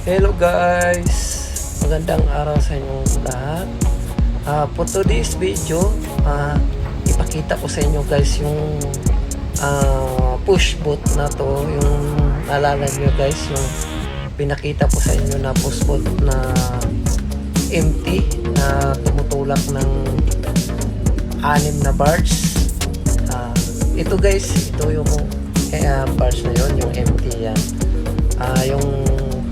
Hello guys! Magandang araw sa inyong lahat. For today's video, ipakita ko sa inyo guys yung push boat na to. Yung naalala nyo guys, yung pinakita ko sa inyo na push boat na empty na tumutulak ng 6 na barge. Ito guys, ito yung barge na yun, yung empty yan. Yung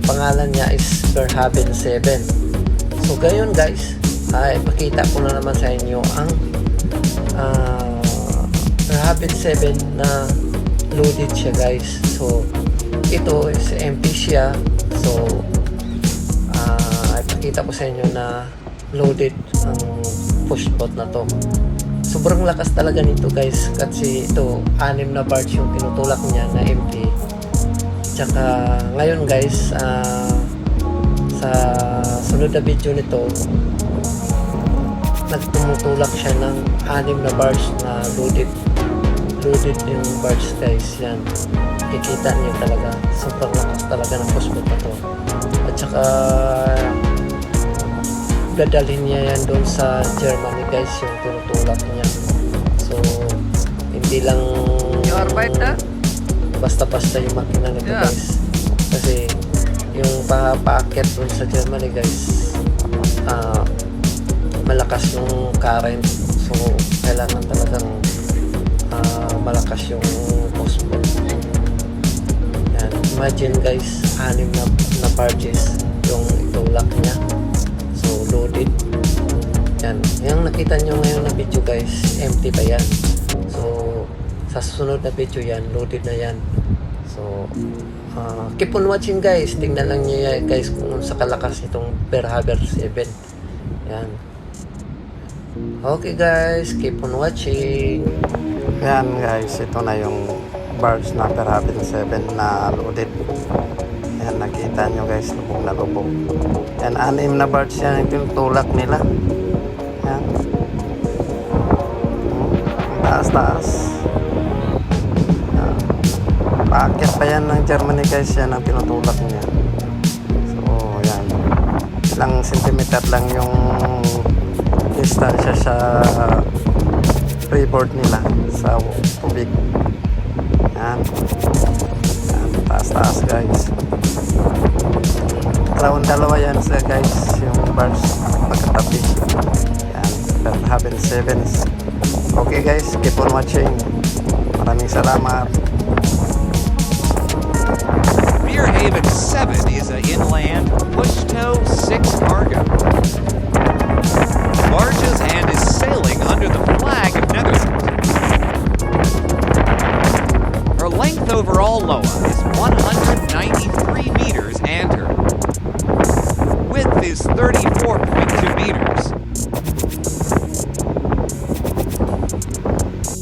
pangalan niya is Berhaven 7. So gayon guys, ipakita ko na naman sa inyo ang Berhaven 7 na loaded siya guys. So ito is empty siya. So ipakita ko sa inyo na loaded ang push boat na to. Sobrang lakas talaga nito guys, kasi ito 6 na barge yung tinutulak niya na empty. Tsaka ngayon guys, sa sunod na video nito, nagtumutulak siya ng 6 na barge na loaded yung barge guys. Yan, kikita niyo talaga, sobrang lakas talaga ng push boat na to. At saka dadalhin niya yan doon sa Germany guys, yung tinutulak niya. So hindi lang basta-basta yung makina nito guys, kasi yung paakit doon sa Germany guys, malakas yung current. So kailangan talagang malakas yung push boat. Yan, imagine guys, 6 na barges yung itulak niya. So loaded yan, yung nakita nyo ngayon na video guys, empty pa yan. So sa susunod na video yan, loaded na yan. So keep on watching guys, tingnan lang nyo yan guys kung sa kalakas itong Berhaven 7. Yan, okay guys, keep on watching. Yan guys, ito na yung barge na Berhaven 7 na loaded. Yan, nakita nyo guys, lubog na lubog. Yan, 6 na barge yan yung tinutulak nila. Yan, taas. Paakyat pa yan ng Germany guys, yan ang tinutulak niya. So yan, ilang sentimeter lang yung distansya sa freeboard nila sa tubig. Yan, taas guys. Dalawa yan sa guys, yung barge magkatabi. Yan, Berhaven 7. Okay guys, keep on watching. Maraming salamat. Berhaven 7 is an inland push-tow 6 cargo. Barges and is sailing under the flag of Netherlands. Her length overall, Loa, is 193 meters and her width is 34.2 meters.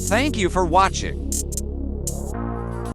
Thank you for watching.